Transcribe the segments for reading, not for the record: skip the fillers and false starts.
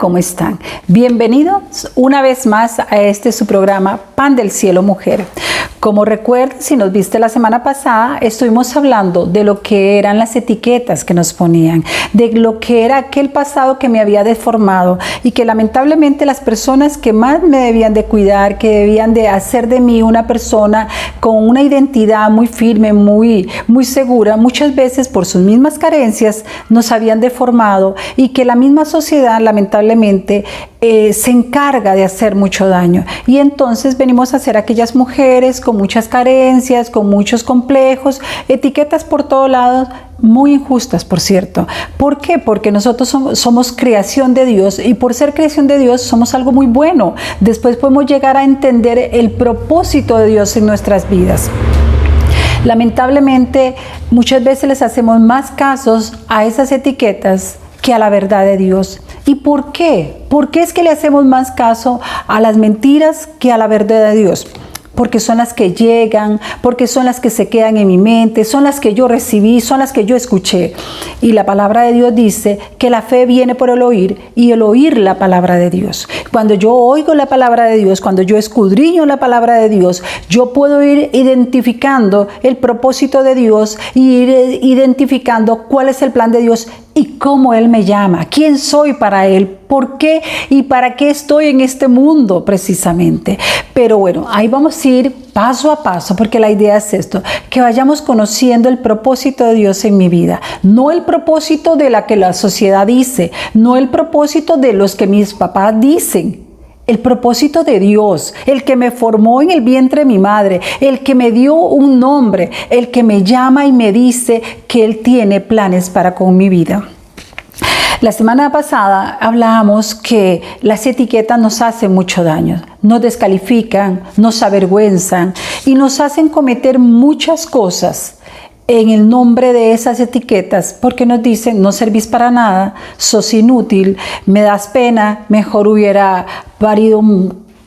¿Cómo están? Bienvenidos una vez más a este su programa Pan del Cielo Mujer. Como recuerden, si nos viste la semana pasada, estuvimos hablando de lo que eran las etiquetas que nos ponían, de lo que era aquel pasado que me había deformado y que lamentablemente las personas que más me debían de cuidar, que debían de hacer de mí una persona con una identidad muy firme, muy segura, muchas veces por sus mismas carencias nos habían deformado y que la misma sociedad lamentablemente se encarga de hacer mucho daño. Y entonces venimos a ser aquellas mujeres con muchas carencias, con muchos complejos, etiquetas por todos lados, muy injustas, por cierto. ¿Por qué? Porque nosotros somos creación de Dios, y por ser creación de Dios somos algo muy bueno. Después podemos llegar a entender el propósito de Dios en nuestras vidas. Lamentablemente, muchas veces les hacemos más casos a esas etiquetas que a la verdad de Dios. ¿Y por qué? ¿Por qué es que le hacemos más caso a las mentiras que a la verdad de Dios? Porque son las que llegan, porque son las que se quedan en mi mente, son las que yo recibí, son las que yo escuché. Y la palabra de Dios dice que la fe viene por el oír y el oír la palabra de Dios. Cuando yo oigo la palabra de Dios, cuando yo escudriño la palabra de Dios, yo puedo ir identificando el propósito de Dios y ir identificando cuál es el plan de Dios y cómo Él me llama, quién soy para Él, por qué y para qué estoy en este mundo precisamente. Pero bueno, ahí vamos a ir paso a paso, porque la idea es esto, que vayamos conociendo el propósito de Dios en mi vida, no el propósito de la que la sociedad dice, no el propósito de los que mis papás dicen. El propósito de Dios, el que me formó en el vientre de mi madre, el que me dio un nombre, el que me llama y me dice que Él tiene planes para con mi vida. La semana pasada hablábamos que las etiquetas nos hacen mucho daño, nos descalifican, nos avergüenzan y nos hacen cometer muchas cosas en el nombre de esas etiquetas, porque nos dicen: no servís para nada, sos inútil, me das pena, mejor hubiera parido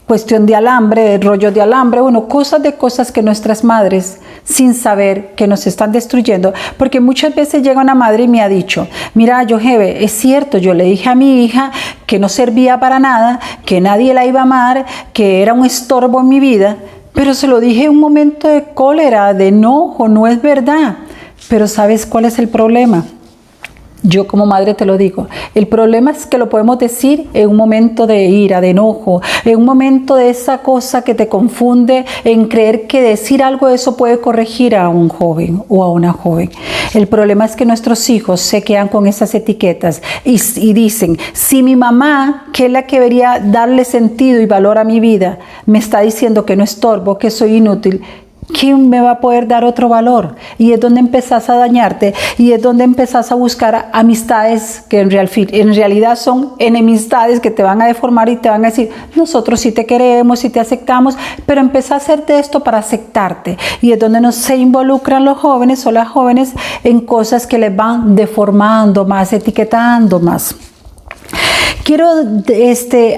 cuestión de alambre, de rollos de alambre, bueno, cosas que nuestras madres, sin saber, que nos están destruyendo. Porque muchas veces llega una madre y me ha dicho: mira, Yojeve, es cierto, yo le dije a mi hija que no servía para nada, que nadie la iba a amar, que era un estorbo en mi vida, pero se lo dije en un momento de cólera, de enojo, no es verdad. Pero ¿sabes cuál es el problema? Yo como madre te lo digo, el problema es que lo podemos decir en un momento de ira, de enojo, en un momento de esa cosa que te confunde en creer que decir algo de eso puede corregir a un joven o a una joven. El problema es que nuestros hijos se quedan con esas etiquetas y dicen: si mi mamá, que es la que debería darle sentido y valor a mi vida, me está diciendo que no estorbo, que soy inútil, ¿quién me va a poder dar otro valor? Y es donde empezás a dañarte, y es donde empezás a buscar amistades que en realidad son enemistades que te van a deformar y te van a decir: nosotros sí te queremos, sí te aceptamos, pero empezás a hacerte esto para aceptarte. Y es donde se involucran los jóvenes o las jóvenes en cosas que les van deformando más, etiquetando más. Quiero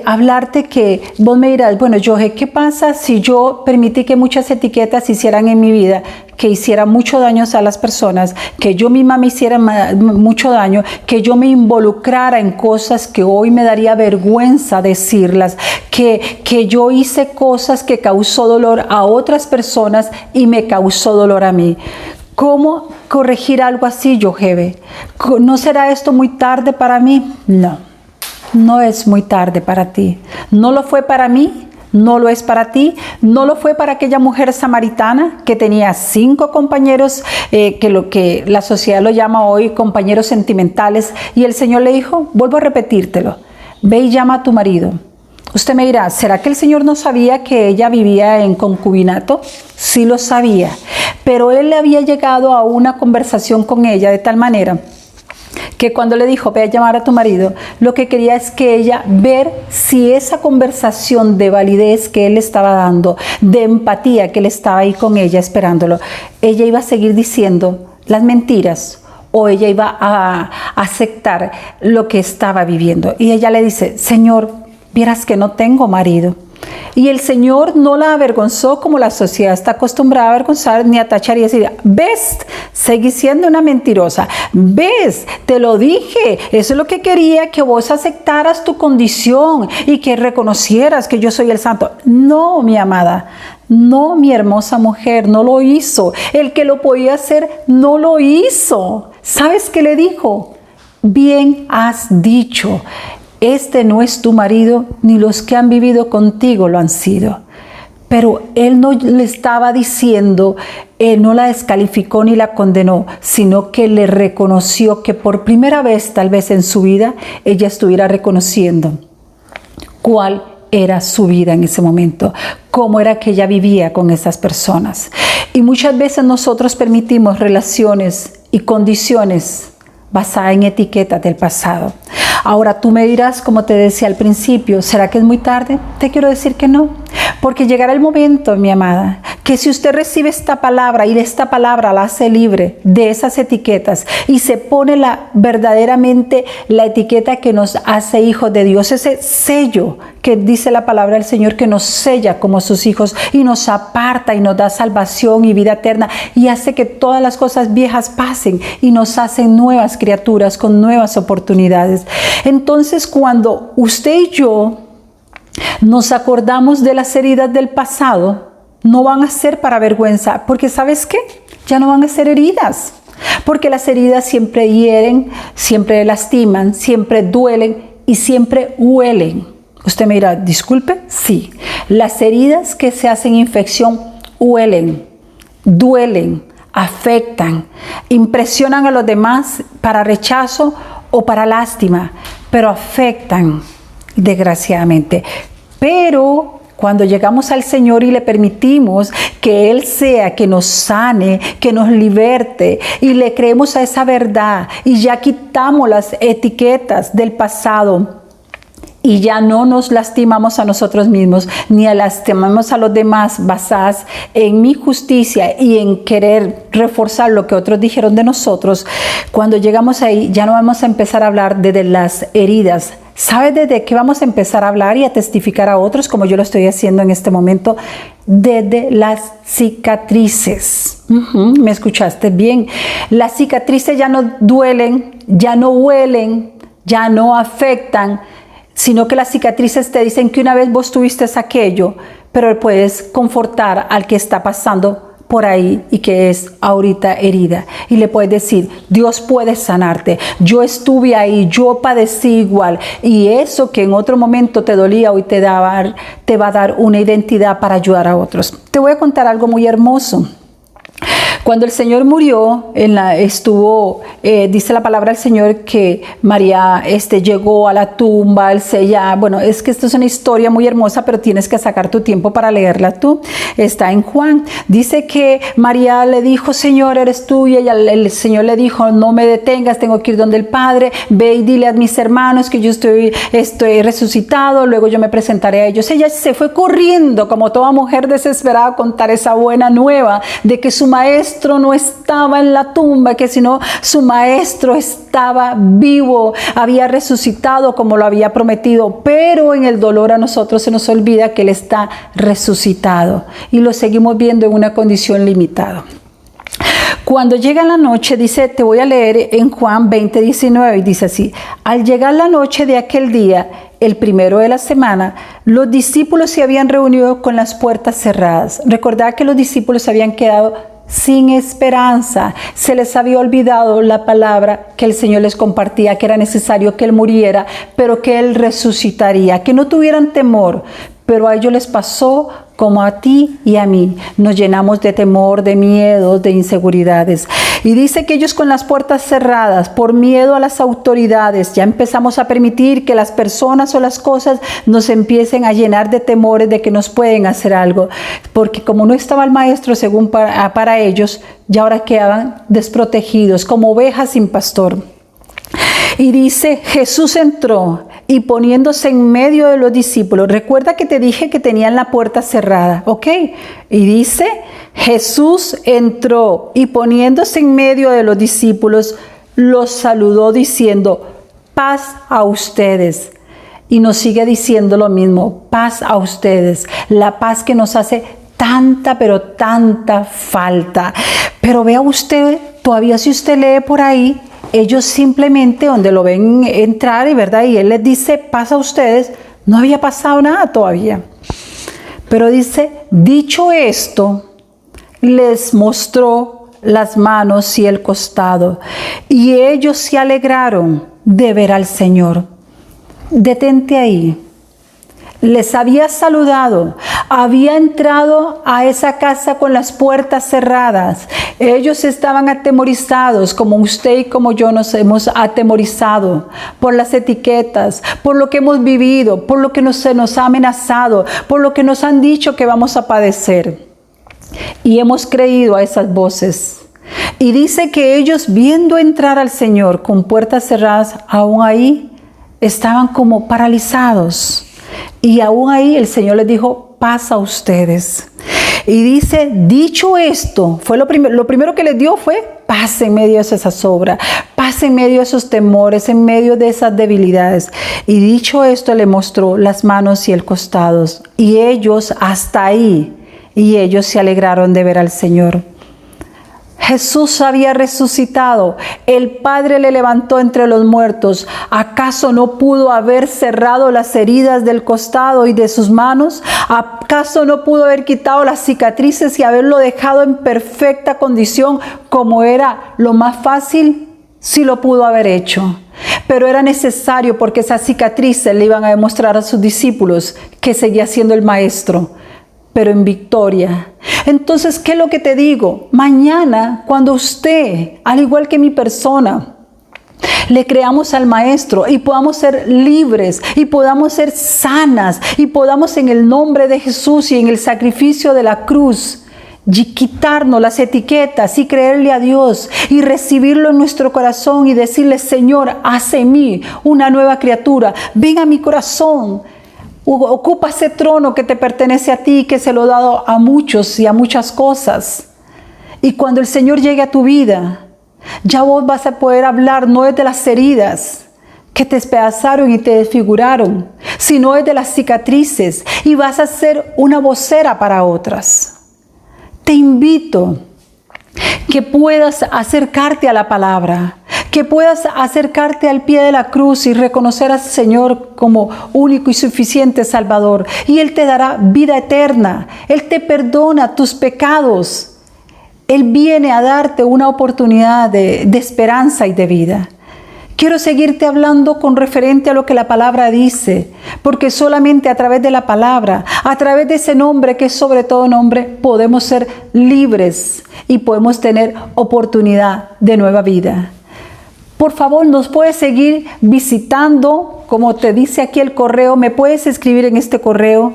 hablarte que vos me dirás: bueno, Yoje, ¿qué pasa si yo permití que muchas etiquetas se hicieran en mi vida, que hicieran mucho daño a las personas, que yo misma me hiciera mucho daño, que yo me involucrara en cosas que hoy me daría vergüenza decirlas, que yo hice cosas que causó dolor a otras personas y me causó dolor a mí? ¿Cómo corregir algo así, Yojeve? ¿No será esto muy tarde para mí? No. No es muy tarde para ti. No lo fue para mí, no lo es para ti, no lo fue para aquella mujer samaritana que tenía 5 compañeros, que lo que la sociedad lo llama hoy compañeros sentimentales, y el Señor le dijo: vuelvo a repetírtelo, ve y llama a tu marido. Usted me dirá: ¿será que el Señor no sabía que ella vivía en concubinato? Sí lo sabía, pero Él le había llegado a una conversación con ella de tal manera que cuando le dijo: ve a llamar a tu marido, lo que quería es que ella ver si esa conversación de validez que él estaba dando, de empatía que él estaba ahí con ella esperándolo, ella iba a seguir diciendo las mentiras o ella iba a aceptar lo que estaba viviendo. Y ella le dice: Señor, vieras que no tengo marido. Y el Señor no la avergonzó como la sociedad está acostumbrada a avergonzar ni a tachar y decir, ves, seguís siendo una mentirosa, ves, te lo dije, eso es lo que quería, que vos aceptaras tu condición y que reconocieras que yo soy el santo. No, mi amada, no, mi hermosa mujer, no lo hizo. El que lo podía hacer no lo hizo. ¿Sabes qué le dijo? Bien has dicho. Este no es tu marido, ni los que han vivido contigo lo han sido. Pero él no le estaba diciendo, no la descalificó ni la condenó, sino que le reconoció que por primera vez, tal vez en su vida, ella estuviera reconociendo cuál era su vida en ese momento, cómo era que ella vivía con esas personas. Y muchas veces nosotros permitimos relaciones y condiciones basadas en etiquetas del pasado. Ahora tú me dirás, como te decía al principio, ¿será que es muy tarde? Te quiero decir que no, porque llegará el momento, mi amada, que si usted recibe esta palabra y esta palabra la hace libre de esas etiquetas y se pone verdaderamente la etiqueta que nos hace hijos de Dios, ese sello que dice la palabra del Señor que nos sella como sus hijos y nos aparta y nos da salvación y vida eterna y hace que todas las cosas viejas pasen y nos hacen nuevas criaturas con nuevas oportunidades. Entonces, cuando usted y yo nos acordamos de las heridas del pasado, no van a ser para vergüenza, porque ¿sabes qué? Ya no van a ser heridas, porque las heridas siempre hieren, siempre lastiman, siempre duelen y siempre huelen. Usted me dirá, disculpe, sí, las heridas que se hacen infección huelen, duelen, afectan, impresionan a los demás para rechazo o para lástima, pero afectan desgraciadamente. Pero cuando llegamos al Señor y le permitimos que Él sea, que nos sane, que nos liberte y le creemos a esa verdad y ya quitamos las etiquetas del pasado, y ya no nos lastimamos a nosotros mismos, ni lastimamos a los demás basadas en mi justicia y en querer reforzar lo que otros dijeron de nosotros. Cuando llegamos ahí, ya no vamos a empezar a hablar de las heridas. ¿Sabes desde qué vamos a empezar a hablar y a testificar a otros, como yo lo estoy haciendo en este momento? Desde las cicatrices. ¿Me escuchaste bien? Las cicatrices ya no duelen, ya no huelen, ya no afectan, sino que las cicatrices te dicen que una vez vos tuviste aquello, pero puedes confortar al que está pasando por ahí y que es ahorita herida. Y le puedes decir, Dios puede sanarte. Yo estuve ahí, yo padecí igual. Y eso que en otro momento te dolía, hoy te va a dar una identidad para ayudar a otros. Te voy a contar algo muy hermoso. Cuando el Señor murió, dice la palabra del Señor que María llegó a la tumba, bueno, es que esto es una historia muy hermosa, pero tienes que sacar tu tiempo para leerla tú. Está en Juan. Dice que María le dijo, Señor, eres tú, y el Señor le dijo, no me detengas, tengo que ir donde el Padre, ve y dile a mis hermanos que yo estoy resucitado, luego yo me presentaré a ellos. Ella se fue corriendo, como toda mujer desesperada, a contar esa buena nueva de que su maestro no estaba en la tumba, que sino su maestro estaba vivo, había resucitado como lo había prometido, pero en el dolor a nosotros se nos olvida que Él está resucitado y lo seguimos viendo en una condición limitada. Cuando llega la noche, dice, te voy a leer en Juan 20:19, y dice así: al llegar la noche de aquel día, el primero de la semana, los discípulos se habían reunido con las puertas cerradas. Recordad que los discípulos se habían quedado sin esperanza, se les había olvidado la palabra que el Señor les compartía, que era necesario que Él muriera, pero que Él resucitaría, que no tuvieran temor. Pero a ellos les pasó como a ti y a mí. Nos llenamos de temor, de miedo, de inseguridades. Y dice que ellos con las puertas cerradas, por miedo a las autoridades, ya empezamos a permitir que las personas o las cosas nos empiecen a llenar de temores de que nos pueden hacer algo. Porque como no estaba el maestro según para ellos, ya ahora quedaban desprotegidos, como ovejas sin pastor. Y dice, Jesús entró y poniéndose en medio de los discípulos, recuerda que te dije que tenían la puerta cerrada, ¿ok? Y dice, Jesús entró y poniéndose en medio de los discípulos, los saludó diciendo, paz a ustedes. Y nos sigue diciendo lo mismo, paz a ustedes, la paz que nos hace tanta, pero tanta falta. Pero vea usted, todavía si usted lee por ahí, ellos simplemente donde lo ven entrar y él les dice, paz a ustedes, no había pasado nada todavía. Pero dice, dicho esto, les mostró las manos y el costado, y ellos se alegraron de ver al Señor. Detente ahí. Les había saludado, había entrado a esa casa con las puertas cerradas. Ellos estaban atemorizados, como usted y como yo nos hemos atemorizado por las etiquetas, por lo que hemos vivido, por lo que se nos ha amenazado, por lo que nos han dicho que vamos a padecer. Y hemos creído a esas voces. Y dice que ellos, viendo entrar al Señor con puertas cerradas, aún ahí estaban como paralizados. Y aún ahí el Señor les dijo, paz a ustedes. Y dice, dicho esto, fue lo primero que les dio fue paz en medio de esa zozobra, paz en medio de esos temores, en medio de esas debilidades. Y dicho esto, le mostró las manos y el costado. Y ellos hasta ahí, y ellos se alegraron de ver al Señor. Jesús había resucitado, el Padre le levantó entre los muertos. ¿Acaso no pudo haber cerrado las heridas del costado y de sus manos? ¿Acaso no pudo haber quitado las cicatrices y haberlo dejado en perfecta condición como era lo más fácil? Sí lo pudo haber hecho, pero era necesario porque esas cicatrices le iban a demostrar a sus discípulos que seguía siendo el Maestro, pero en victoria. Entonces, ¿qué es lo que te digo? Mañana, cuando usted, al igual que mi persona, le creamos al Maestro y podamos ser libres y podamos ser sanas y podamos en el nombre de Jesús y en el sacrificio de la cruz y quitarnos las etiquetas y creerle a Dios y recibirlo en nuestro corazón y decirle, Señor, haz en mí una nueva criatura, ven a mi corazón. Ocupa ese trono que te pertenece a ti, que se lo he dado a muchos y a muchas cosas. Y cuando el Señor llegue a tu vida, ya vos vas a poder hablar no desde las heridas que te despedazaron y te desfiguraron, sino desde las cicatrices, y vas a ser una vocera para otras. Te invito que puedas acercarte a la palabra, que puedas acercarte al pie de la cruz y reconocer al Señor como único y suficiente Salvador. Y Él te dará vida eterna. Él te perdona tus pecados. Él viene a darte una oportunidad de esperanza y de vida. Quiero seguirte hablando con referente a lo que la palabra dice, porque solamente a través de la palabra, a través de ese nombre que es sobre todo nombre, podemos ser libres y podemos tener oportunidad de nueva vida. Por favor, nos puedes seguir visitando, como te dice aquí el correo, me puedes escribir en este correo,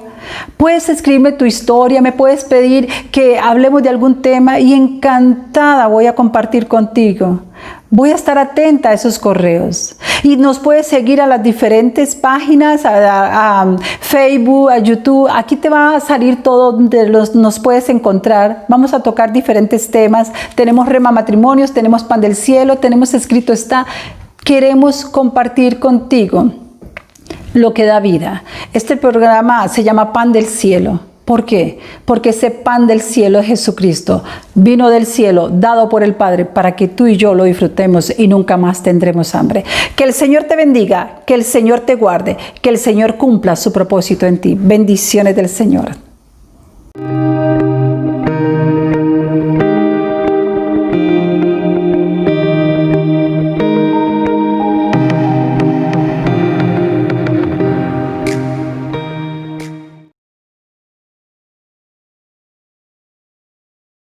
puedes escribirme tu historia, me puedes pedir que hablemos de algún tema y encantada voy a compartir contigo. Voy a estar atenta a esos correos. Y nos puedes seguir a las diferentes páginas, a Facebook, a YouTube. Aquí te va a salir todo donde nos puedes encontrar. Vamos a tocar diferentes temas. Tenemos Rema Matrimonios, tenemos Pan del Cielo, tenemos Escrito Está. Queremos compartir contigo lo que da vida. Este programa se llama Pan del Cielo. ¿Por qué? Porque ese pan del cielo es Jesucristo. Vino del cielo, dado por el Padre, para que tú y yo lo disfrutemos y nunca más tendremos hambre. Que el Señor te bendiga, que el Señor te guarde, que el Señor cumpla su propósito en ti. Bendiciones del Señor.